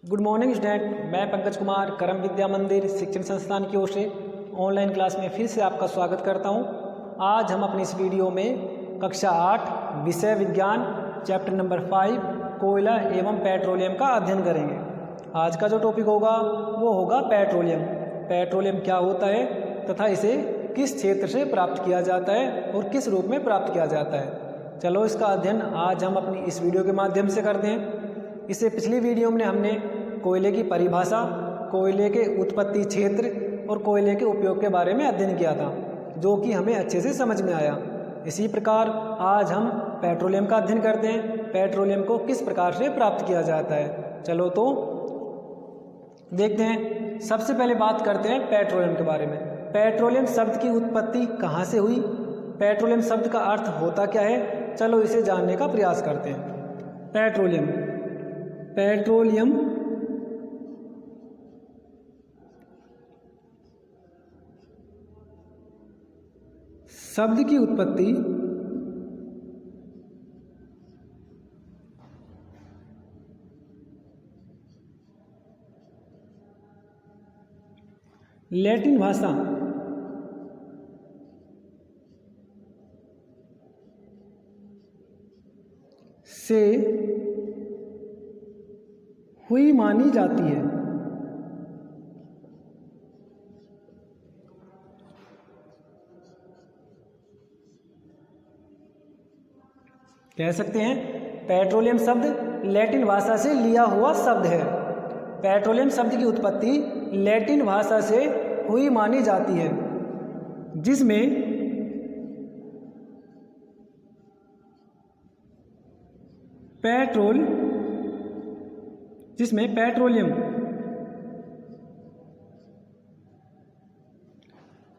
Good morning student, मैं पंकज कुमार करम विद्या मंदिर शिक्षण संस्थान की ओर से ऑनलाइन क्लास में फिर से आपका स्वागत करता हूं। आज हम अपनी इस वीडियो में कक्षा 8 विषय विज्ञान चैप्टर नंबर 5 कोयला एवं पेट्रोलियम का अध्ययन करेंगे। आज का जो टॉपिक होगा वो होगा पेट्रोलियम। पेट्रोलियम क्या होता है तथा इसे किस क्षेत्र से प्राप्त किया जाता है और किस रूप में प्राप्त किया जाता है। चलो इसका अध्ययन आज हम अपनी इस वीडियो के माध्यम से करते हैं। इससे पिछली वीडियो में हमने कोयले की परिभाषा, कोयले के उत्पत्ति क्षेत्र और कोयले के उपयोग के बारे में अध्ययन किया था, जो कि हमें अच्छे से समझ में आया। इसी प्रकार आज हम पेट्रोलियम का अध्ययन करते हैं। पेट्रोलियम को किस प्रकार से प्राप्त किया जाता है, चलो तो देखते हैं। सबसे पहले बात करते हैं पेट्रोलियम के बारे में। पेट्रोलियम शब्द की उत्पत्ति कहाँ से हुई, पेट्रोलियम शब्द का अर्थ होता क्या है, चलो इसे जानने का प्रयास करते हैं। पेट्रोलियम शब्द की उत्पत्ति लैटिन भाषा से हुई मानी जाती है। कह सकते हैं पेट्रोलियम शब्द लैटिन भाषा से लिया हुआ शब्द है। पेट्रोलियम शब्द की उत्पत्ति लैटिन भाषा से हुई मानी जाती है, जिसमें पेट्रोलियम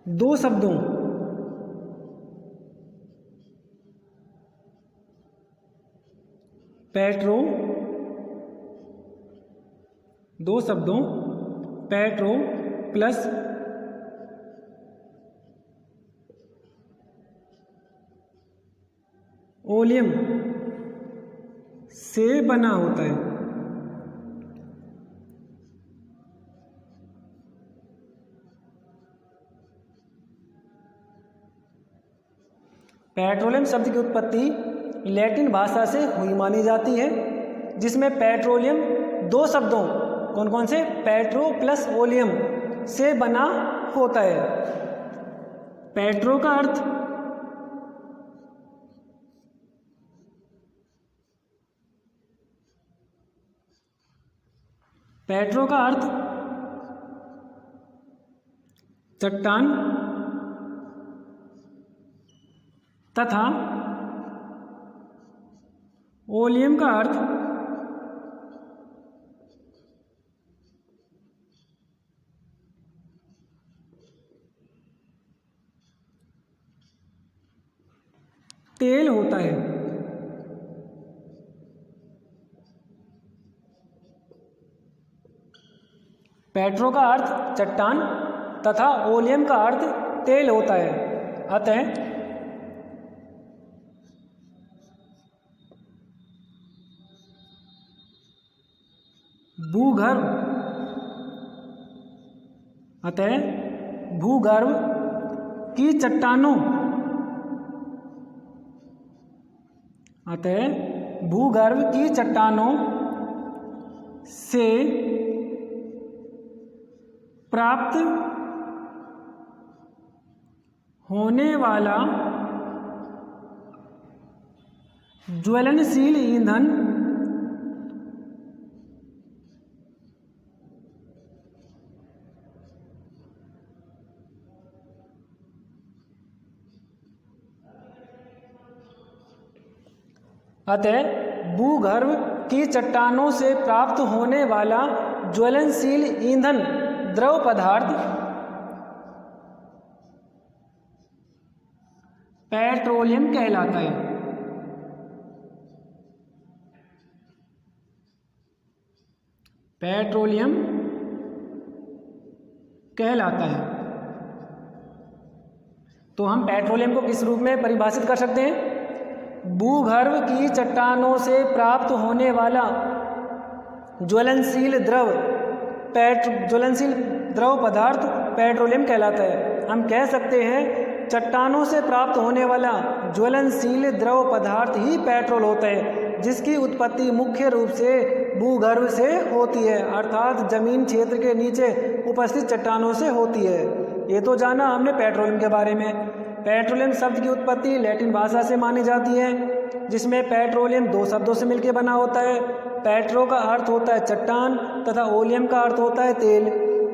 दो शब्दों पेट्रो प्लस ओलियम से बना होता है। पेट्रोलियम शब्द की उत्पत्ति लैटिन भाषा से हुई मानी जाती है, जिसमें पेट्रोलियम दो शब्दों कौन कौन से पेट्रो प्लस ओलियम से बना होता है। पेट्रो का अर्थ चट्टान तथा ओलियम का अर्थ तेल होता है। पेट्रो का अर्थ चट्टान तथा ओलियम का अर्थ तेल होता है। अतः भूगर्भ की चट्टानों से प्राप्त होने वाला ज्वलनशील ईंधन भूगर्भ की चट्टानों से प्राप्त होने वाला ज्वलनशील ईंधन द्रव पदार्थ पेट्रोलियम कहलाता है। तो हम पेट्रोलियम को किस रूप में परिभाषित कर सकते हैं? भूगर्भ की चट्टानों से प्राप्त होने वाला ज्वलनशील द्रव पदार्थ पेट्रोलियम कहलाता है। हम कह सकते हैं चट्टानों से प्राप्त होने वाला ज्वलनशील द्रव पदार्थ ही पेट्रोल होता है, जिसकी उत्पत्ति मुख्य रूप से भूगर्भ से होती है, अर्थात जमीन क्षेत्र के नीचे उपस्थित चट्टानों से होती है। ये तो जाना हमने पेट्रोलियम के बारे में। पेट्रोलियम शब्द की उत्पत्ति लैटिन भाषा से मानी जाती है, जिसमें पेट्रोलियम दो शब्दों से मिलकर बना होता है। पेट्रो का अर्थ होता है चट्टान तथा ओलियम का अर्थ होता है तेल।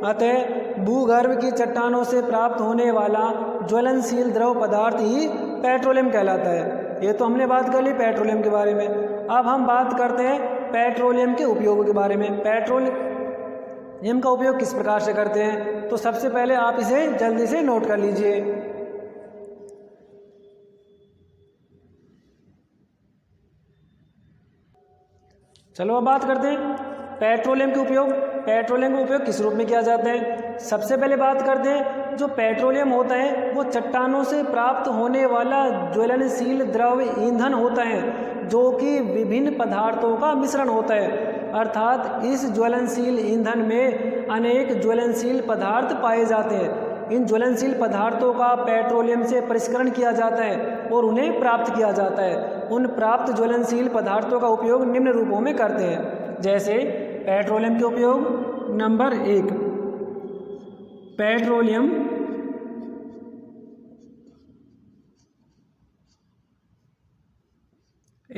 अतः भूगर्भ की चट्टानों से प्राप्त होने वाला ज्वलनशील द्रव पदार्थ ही पेट्रोलियम कहलाता है। ये तो हमने बात कर ली पेट्रोलियम के बारे में। अब हम बात करते हैं पेट्रोलियम के उपयोगों के बारे में। पेट्रोलियम का उपयोग किस प्रकार से करते हैं, तो सबसे पहले आप इसे जल्दी से नोट कर लीजिए। चलो अब बात करते हैं पेट्रोलियम के उपयोग। पेट्रोलियम का उपयोग किस रूप में किया जाता है। सबसे पहले बात करते हैं जो पेट्रोलियम होता है वो चट्टानों से प्राप्त होने वाला ज्वलनशील द्रव ईंधन होता है, जो कि विभिन्न पदार्थों का मिश्रण होता है। अर्थात इस ज्वलनशील ईंधन में अनेक ज्वलनशील पदार्थ पाए जाते हैं। इन ज्वलनशील पदार्थों का पेट्रोलियम से परिष्करण किया जाता है और उन्हें प्राप्त किया जाता है। उन प्राप्त ज्वलनशील पदार्थों का उपयोग निम्न रूपों में करते हैं। जैसे पेट्रोलियम के उपयोग नंबर 1, पेट्रोलियम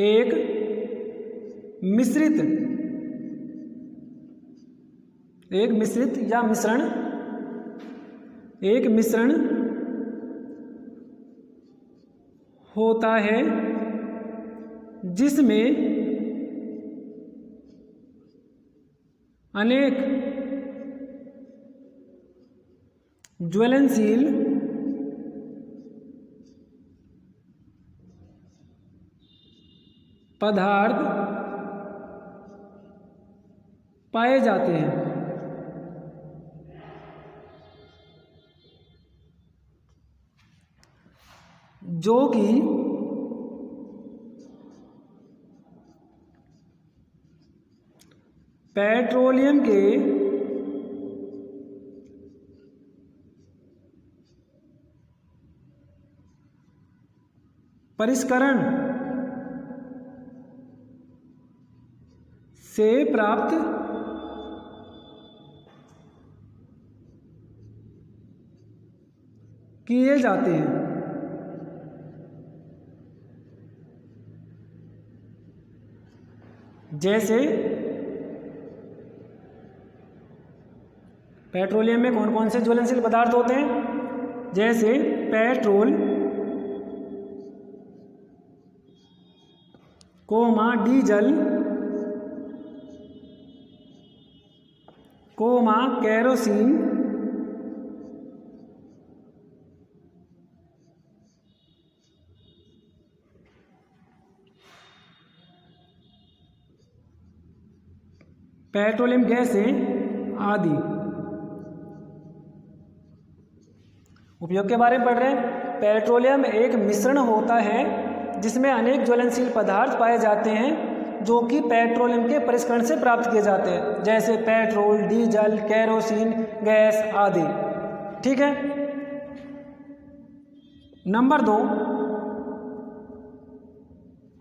एक मिश्रण होता है जिसमें अनेक ज्वलनशील पदार्थ पाए जाते हैं। जो कि पेट्रोलियम के परिष्करण से प्राप्त किए जाते हैं। जैसे पेट्रोलियम में कौन कौन से ज्वलनशील पदार्थ होते हैं, जैसे पेट्रोल, डीजल, केरोसिन, पेट्रोलियम गैसें आदि। उपयोग के बारे में पढ़ रहे हैं। पेट्रोलियम एक मिश्रण होता है जिसमें अनेक ज्वलनशील पदार्थ पाए जाते हैं, जो कि पेट्रोलियम के परिष्करण से प्राप्त किए जाते हैं, जैसे पेट्रोल, डीजल, केरोसिन गैस आदि। ठीक है। नंबर 2,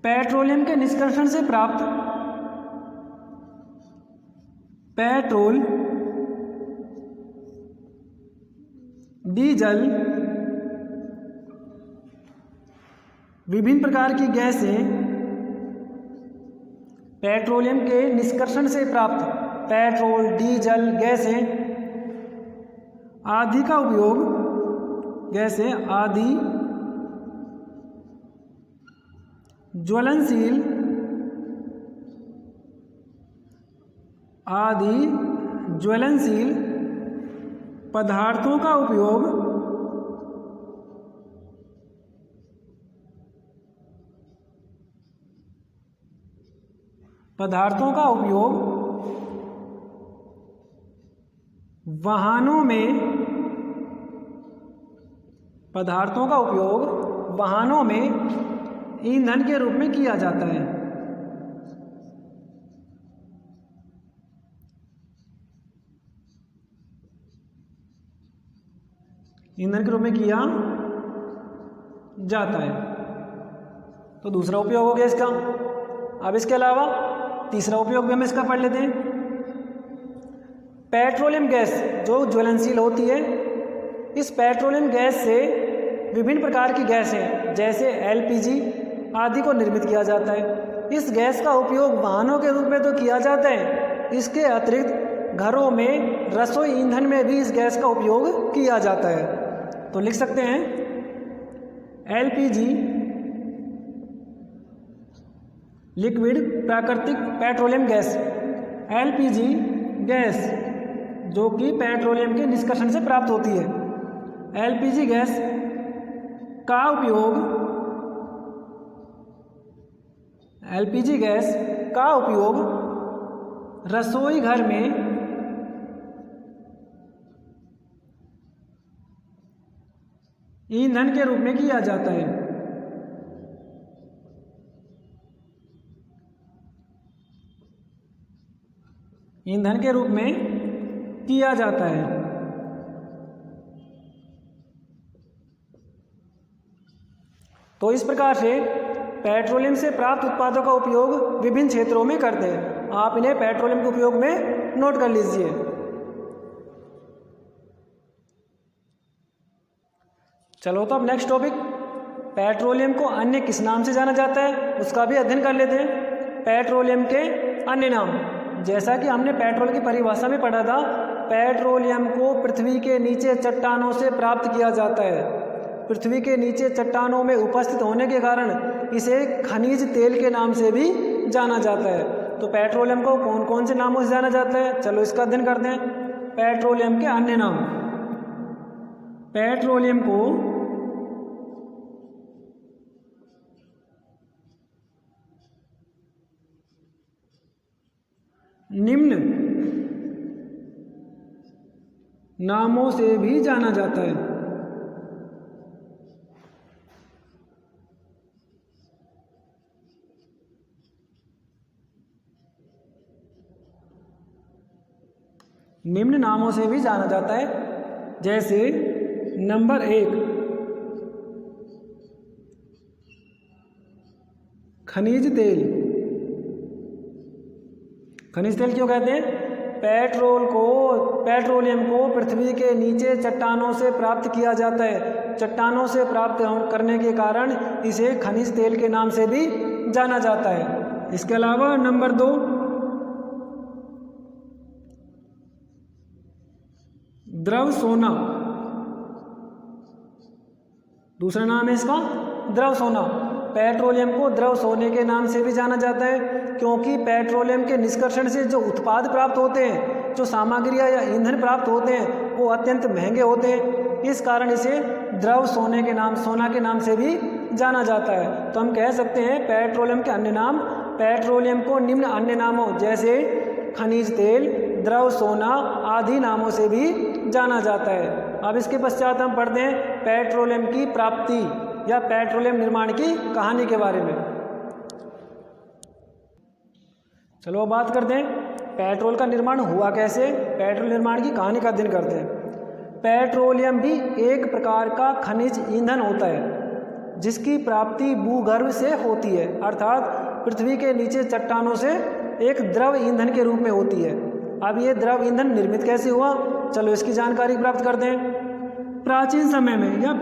पेट्रोलियम के निष्कर्षण से प्राप्त पेट्रोल, डीजल, विभिन्न प्रकार की गैसें, पेट्रोलियम के निष्कर्षण से प्राप्त पेट्रोल, डीजल, गैसें आदि का उपयोग, गैसें आदि ज्वलनशील पदार्थों का उपयोग वाहनों में ईंधन के रूप में किया जाता है। ईंधन के रूप में किया जाता है। तो दूसरा उपयोग हो गया इसका। अब इसके अलावा तीसरा उपयोग भी हम इसका पढ़ लेते हैं। पेट्रोलियम गैस जो ज्वलनशील होती है, इस पेट्रोलियम गैस से विभिन्न प्रकार की गैसें जैसे एलपीजी आदि को निर्मित किया जाता है। इस गैस का उपयोग वाहनों के रूप में तो किया जाता है, इसके अतिरिक्त घरों में रसोई ईंधन में भी इस गैस का उपयोग किया जाता है। तो लिख सकते हैं एलपीजी लिक्विड प्राकृतिक पेट्रोलियम गैस, एलपीजी गैस जो कि पेट्रोलियम के निष्कर्षण से प्राप्त होती है। एलपीजी गैस का उपयोग रसोई घर में ईंधन के रूप में किया जाता है। ईंधन के रूप में किया जाता है। तो इस प्रकार से पेट्रोलियम से प्राप्त उत्पादों का उपयोग विभिन्न क्षेत्रों में करते हैं। आप इन्हें पेट्रोलियम के उपयोग में नोट कर लीजिए। चलो तो अब नेक्स्ट टॉपिक, पेट्रोलियम को अन्य किस नाम से जाना जाता है उसका भी अध्ययन कर लेते हैं। पेट्रोलियम के अन्य नाम, जैसा कि हमने पेट्रोल की परिभाषा में पढ़ा था, पेट्रोलियम को पृथ्वी के नीचे चट्टानों से प्राप्त किया जाता है। पृथ्वी के नीचे चट्टानों में उपस्थित होने के कारण इसे खनिज तेल के नाम से भी जाना जाता है। तो पेट्रोलियम को कौन कौन से नामों से जाना जाता है, चलो इसका अध्ययन करते हैं। पेट्रोलियम के अन्य नाम, पेट्रोलियम को निम्न नामों से भी जाना जाता है। निम्न नामों से भी जाना जाता है, जैसे नंबर 1 खनिज तेल। खनिज तेल क्यों कहते हैं? पेट्रोलियम को पृथ्वी के नीचे चट्टानों से प्राप्त किया जाता है। चट्टानों से प्राप्त करने के कारण इसे खनिज तेल के नाम से भी जाना जाता है। इसके अलावा नंबर 2 द्रव सोना, दूसरा नाम है इसका द्रव सोना। पेट्रोलियम को द्रव सोने के नाम से भी जाना जाता है, क्योंकि पेट्रोलियम के निष्कर्षण से जो उत्पाद प्राप्त होते हैं, जो सामग्रियां या ईंधन प्राप्त होते हैं, वो अत्यंत महंगे होते हैं। इस कारण इसे द्रव सोने के नाम, सोना के नाम से भी जाना जाता है। तो हम कह सकते हैं पेट्रोलियम के अन्य नाम, पेट्रोलियम को निम्न अन्य नामों जैसे खनिज तेल, द्रव सोना आदि नामों से भी जाना जाता है। अब इसके पश्चात हम पढ़ते हैं पेट्रोलियम की प्राप्ति या पेट्रोलियम निर्माण की कहानी के बारे में। चलो अब बात करते हैं पेट्रोल का निर्माण हुआ कैसे, पेट्रोल निर्माण की कहानी का अध्ययन करते हैं। पेट्रोलियम भी एक प्रकार का खनिज ईंधन होता है, जिसकी प्राप्ति भूगर्भ से होती है, अर्थात पृथ्वी के नीचे चट्टानों से एक द्रव ईंधन के रूप में होती है। अब ये द्रव ईंधन निर्मित कैसे हुआ, चलो इसकी जानकारी प्राप्त करते हैं। प्राचीन समय में या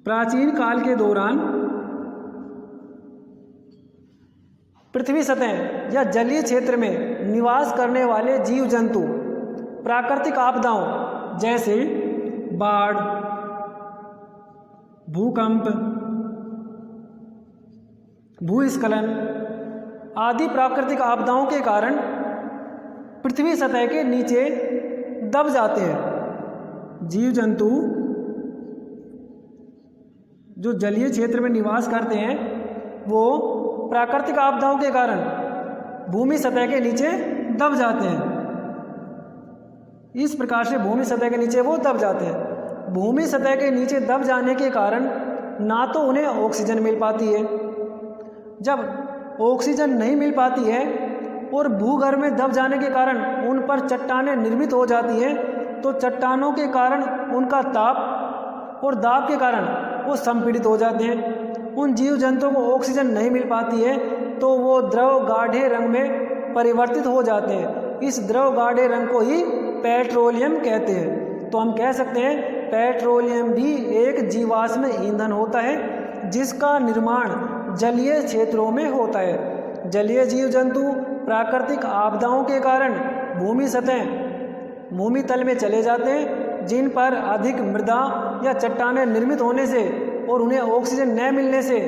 प्राचीन काल के दौरान पृथ्वी सतह या जलीय क्षेत्र में निवास करने वाले जीव जंतु प्राकृतिक आपदाओं जैसे बाढ़, भूकंप, भूस्खलन आदि प्राकृतिक आपदाओं के कारण पृथ्वी सतह के नीचे दब जाते हैं। जीव जंतु जो जलीय क्षेत्र में निवास करते हैं, वो प्राकृतिक आपदाओं के कारण भूमि सतह के नीचे दब जाते हैं। इस प्रकार से भूमि सतह के नीचे वो दब जाते हैं। भूमि सतह के नीचे दब जाने के कारण ना तो उन्हें ऑक्सीजन मिल पाती है, जब ऑक्सीजन नहीं मिल पाती है और भूगर्भ में दब जाने के कारण उन पर चट्टानें निर्मित हो जाती हैं, तो चट्टानों के कारण उनका ताप और दाब के कारण वो संपीड़ित हो जाते हैं। उन जीव जंतुओं को ऑक्सीजन नहीं मिल पाती है तो वो द्रव गाढ़े रंग में परिवर्तित हो जाते हैं। इस द्रव गाढ़े रंग को ही पेट्रोलियम कहते हैं। तो हम कह सकते हैं पेट्रोलियम भी एक जीवाश्म ईंधन होता है जिसका निर्माण जलीय क्षेत्रों में होता है। जलीय जीव जंतु प्राकृतिक आपदाओं के कारण भूमि तल में चले जाते हैं, जिन पर अधिक मृदा या चट्टानें निर्मित होने से और उन्हें ऑक्सीजन न मिलने से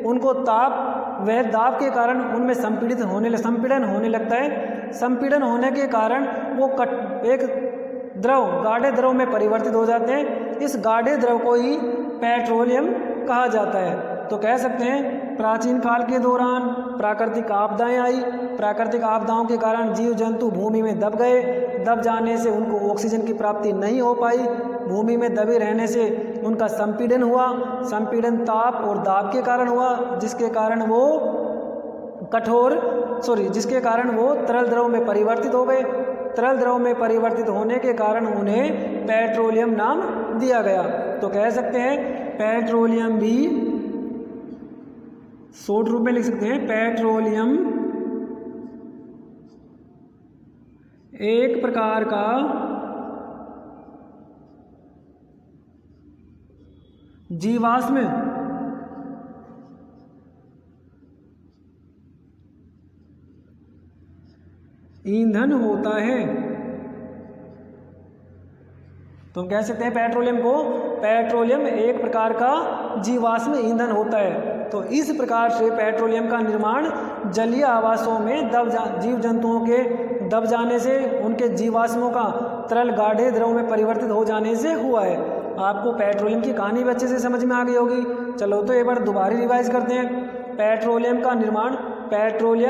उनको ताप व दाब के कारण उनमें संपीड़न होने लगता है। संपीड़न होने के कारण वो एक गाढ़े द्रव में परिवर्तित हो जाते हैं। इस गाढ़े द्रव को ही पेट्रोलियम कहा जाता है। तो कह सकते हैं प्राचीन काल के दौरान प्राकृतिक आपदाएं आई, प्राकृतिक आपदाओं के कारण जीव जंतु भूमि में दब गए, दब जाने से उनको ऑक्सीजन की प्राप्ति नहीं हो पाई, भूमि में दबे रहने से उनका संपीड़न हुआ, संपीड़न ताप और दाब के कारण हुआ, जिसके कारण वो तरल द्रव में परिवर्तित हो गए। तरल द्रव में परिवर्तित होने के कारण उन्हें पेट्रोलियम नाम दिया गया। तो कह सकते हैं पेट्रोलियम भी शॉर्ट रूप में लिख सकते हैं, पेट्रोलियम एक प्रकार का जीवाश्म ईंधन होता है। तो हम कह सकते हैं पेट्रोलियम एक प्रकार का जीवाश्म ईंधन होता है। तो इस प्रकार से पेट्रोलियम का निर्माण जलीय आवासों में जीव जंतुओं के दब जाने से, उनके जीवाश्मों का तरल गाढ़े द्रव में परिवर्तित हो जाने से हुआ है। आपको पेट्रोलियम की कहानी भी अच्छे से समझ में आ गई होगी। चलो तो एक बार दोबारा रिवाइज करते हैं। पेट्रोलियम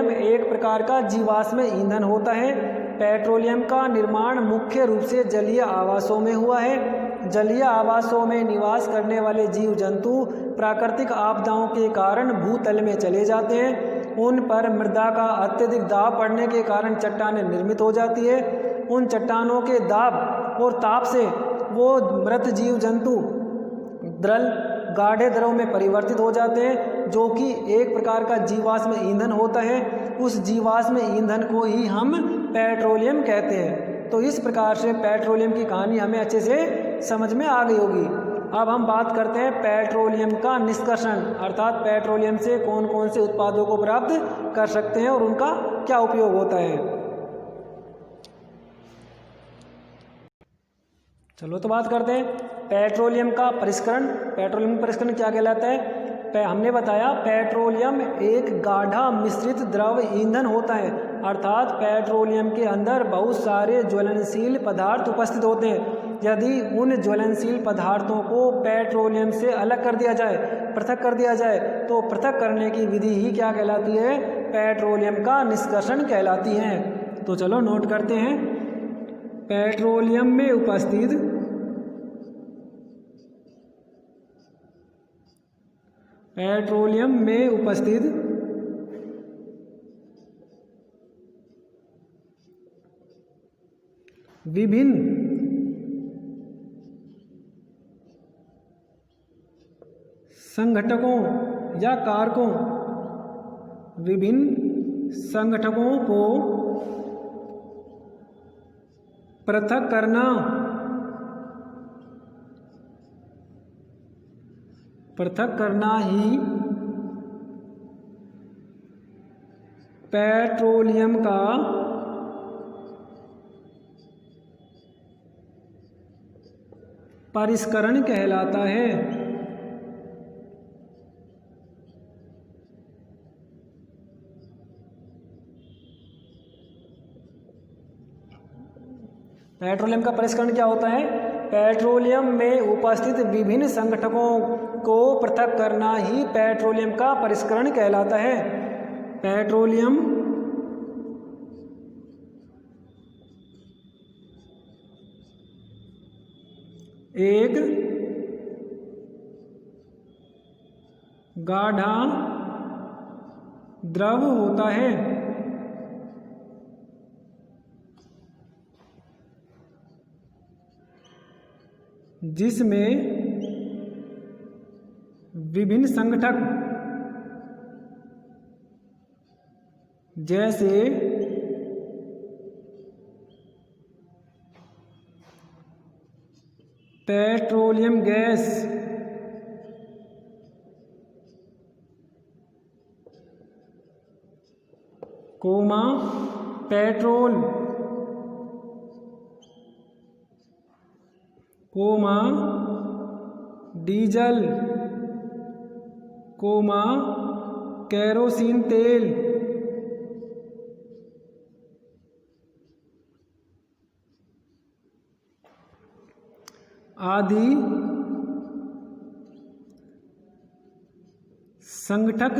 एक प्रकार का जीवाश्म ईंधन होता है। पेट्रोलियम का निर्माण मुख्य रूप से जलीय आवासों में हुआ है। जलीय आवासों में निवास करने वाले जीव जंतु प्राकृतिक आपदाओं के कारण भूतल में चले जाते हैं। उन पर मृदा का अत्यधिक दाब पड़ने के कारण चट्टानें निर्मित हो जाती है। उन चट्टानों के दाब और ताप से वो मृत जीव जंतु गाढ़े द्रव में परिवर्तित हो जाते हैं, जो कि एक प्रकार का जीवाश्म ईंधन होता है। उस जीवाश्म ईंधन को ही हम पेट्रोलियम कहते हैं। तो इस प्रकार से पेट्रोलियम की कहानी हमें अच्छे से समझ में आ गई होगी। अब हम बात करते हैं पेट्रोलियम का निष्कर्षण, अर्थात पेट्रोलियम से कौन कौन से उत्पादों को प्राप्त कर सकते हैं और उनका क्या उपयोग होता है। चलो तो बात करते हैं पेट्रोलियम का परिष्करण। पेट्रोलियम परिष्करण क्या कहलाता है? हमने बताया पेट्रोलियम एक गाढ़ा मिश्रित द्रव ईंधन होता है, अर्थात पेट्रोलियम के अंदर बहुत सारे ज्वलनशील पदार्थ उपस्थित होते हैं। यदि उन ज्वलनशील पदार्थों को पेट्रोलियम से अलग कर दिया जाए, पृथक कर दिया जाए, तो पृथक करने की विधि ही क्या कहलाती है? पेट्रोलियम का निष्कर्षण कहलाती है। तो चलो नोट करते हैं। पेट्रोलियम में उपस्थित विभिन्न संघटकों या कारकों, विभिन्न संघटकों को पृथक करना ही पेट्रोलियम का परिष्करण कहलाता है। पेट्रोलियम का परिष्करण क्या होता है? पेट्रोलियम में उपस्थित विभिन्न संघटकों को पृथक करना ही पेट्रोलियम का परिष्करण कहलाता है। पेट्रोलियम एक गाढ़ा द्रव होता है। जिसमें विभिन्न संगठक जैसे petroleum gas, petrol, diesel, kerosene तेल आदि संगठक।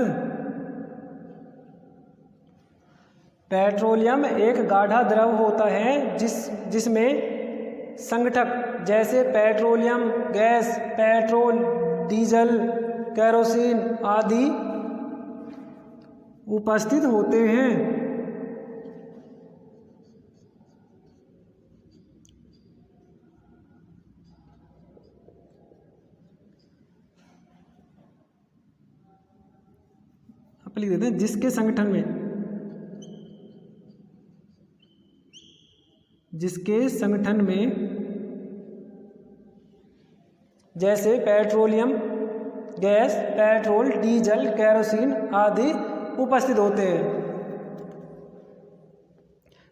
पेट्रोलियम एक गाढ़ा द्रव होता है जिसमें संगठक जैसे petroleum gas, petrol, diesel, kerosene आदि उपस्थित होते हैं। आप लिख देते हैं जिसके संगठन में जैसे petroleum gas, petrol, diesel, kerosene आदि उपस्थित होते हैं।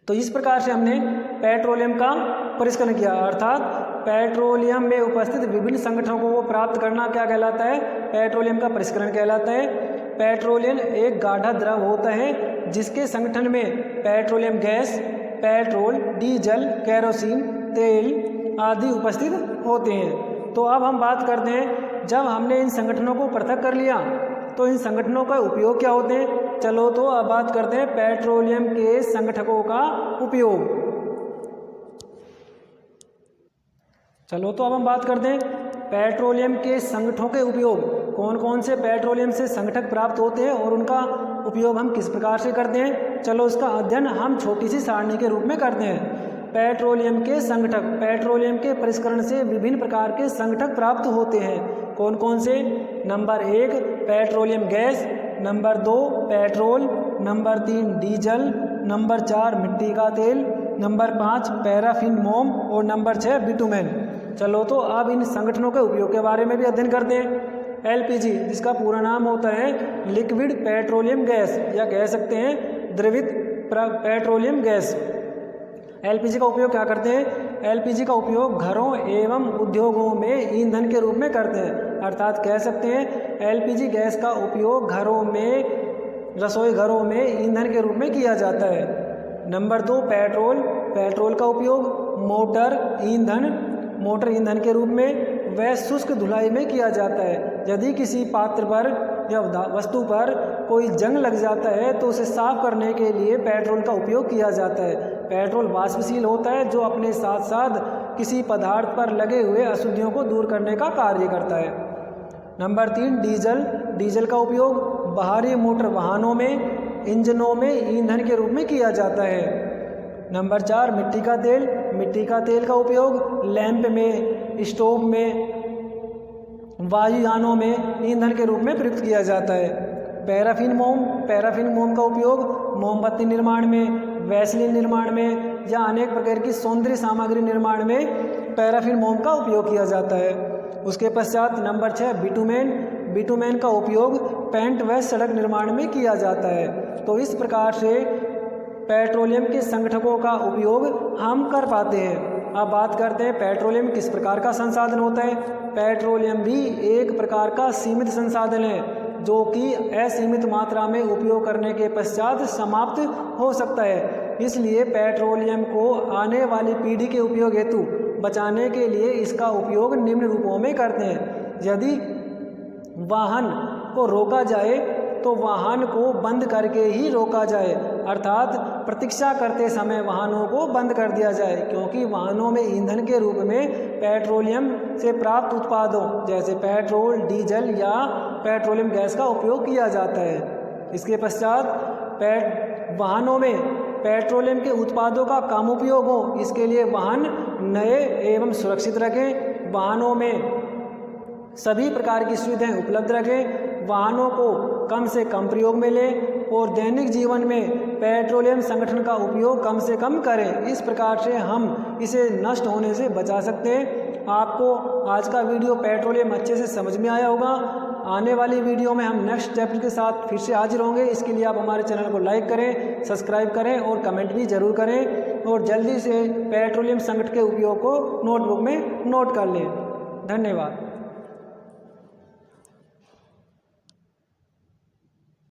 तो इस प्रकार से हमने पेट्रोलियम का परिष्करण किया, अर्थात पेट्रोलियम में उपस्थित विभिन्न संगठनों को प्राप्त करना क्या कहलाता है? पेट्रोलियम का परिष्करण कहलाता है। पेट्रोलियम एक गाढ़ा द्रव होता है जिसके संगठन में petroleum gas, petrol, diesel, kerosene तेल आदि उपस्थित होते हैं। तो अब हम बात करते हैं, जब हमने इन संगठनों को पृथक कर लिया तो इन संगठनों का उपयोग क्या होते हैं? चलो तो अब बात करते हैं पेट्रोलियम के संगठकों का उपयोग। चलो तो अब हम बात करते हैं पेट्रोलियम के संगठनों के उपयोग। कौन कौन से पेट्रोलियम से संगठक प्राप्त होते हैं और उनका उपयोग हम किस प्रकार से करते हैं, चलो उसका अध्ययन हम छोटी सी सारणी के रूप में करते हैं। पेट्रोलियम के संगठक, पेट्रोलियम के परिष्करण से विभिन्न प्रकार के संगठक प्राप्त होते हैं। कौन कौन से? Number 1 petroleum gas, number 2 petrol, number 3 diesel, number 4 मिट्टी का तेल, नंबर 5 पैराफिन मोम और नंबर 6 बिटुमेन। चलो तो अब इन संगठनों के उपयोग के बारे में भी अध्ययन करते हैं। एलपीजी, जिसका पूरा नाम होता है लिक्विड पेट्रोलियम गैस, या कह सकते हैं द्रवित पेट्रोलियम गैस। एलपीजी का उपयोग क्या करते हैं? एलपीजी का उपयोग घरों एवं उद्योगों में ईंधन के रूप में करते हैं, अर्थात कह सकते हैं एलपीजी गैस का उपयोग घरों में, रसोई घरों में ईंधन के रूप में किया जाता है। नंबर 2 पेट्रोल, पेट्रोल का उपयोग मोटर ईंधन के रूप में व शुष्क धुलाई में किया जाता है। यदि किसी पात्र पर या वस्तु पर कोई जंग लग जाता है तो उसे साफ करने के लिए पेट्रोल का उपयोग किया जाता है। पेट्रोल वाष्पशील होता है जो अपने साथ साथ किसी पदार्थ पर लगे हुए अशुद्धियों को दूर करने का कार्य करता है। नंबर 3 डीजल, डीजल का उपयोग बाहरी मोटर वाहनों में, इंजनों में ईंधन के रूप में किया जाता है। नंबर 4 मिट्टी का तेल, मिट्टी का तेल का उपयोग लैंप में, स्टोव में, वायुयानों में ईंधन के रूप में प्रयुक्त किया जाता है। पैराफिन मोम, पैराफिन मोम का उपयोग मोमबत्ती निर्माण में, वैसलीन निर्माण में या अनेक प्रकार की सौंदर्य सामग्री निर्माण में पैराफिन मोम का उपयोग किया जाता है। उसके पश्चात नंबर 6 बिटुमेन, बिटुमेन का उपयोग पेंट व सड़क निर्माण में किया जाता है। तो इस प्रकार से पेट्रोलियम के संगठकों का उपयोग हम कर पाते हैं। अब बात करते हैं पेट्रोलियम किस प्रकार का संसाधन होता है। पेट्रोलियम भी एक प्रकार का सीमित संसाधन है जो कि असीमित मात्रा में उपयोग करने के पश्चात समाप्त हो सकता है। इसलिए पेट्रोलियम को आने वाली पीढ़ी के उपयोग हेतु बचाने के लिए इसका उपयोग निम्न रूपों में करते हैं। यदि वाहन को रोका जाए तो वाहन को बंद करके ही रोका जाए, अर्थात प्रतीक्षा करते समय वाहनों को बंद कर दिया जाए, क्योंकि वाहनों में ईंधन के रूप में पेट्रोलियम से प्राप्त उत्पादों जैसे पेट्रोल, डीजल या पेट्रोलियम गैस का उपयोग किया जाता है। इसके पश्चात वाहनों में पेट्रोलियम के उत्पादों का कम उपयोग हो, इसके लिए वाहन नए एवं सुरक्षित रखें। वाहनों में सभी प्रकार की सुविधाएं उपलब्ध रखें, वाहनों को कम से कम प्रयोग में लें और दैनिक जीवन में पेट्रोलियम संगठन का उपयोग कम से कम करें। इस प्रकार से हम इसे नष्ट होने से बचा सकते हैं। आपको आज का वीडियो पेट्रोलियम अच्छे से समझ में आया होगा। आने वाली वीडियो में हम नेक्स्ट चैप्टर के साथ फिर से हाजिर होंगे। इसके लिए आप हमारे चैनल को लाइक करें, सब्सक्राइब करें और कमेंट भी ज़रूर करें और जल्दी से पेट्रोलियम संगठन के उपयोग को नोटबुक में नोट कर लें। धन्यवाद।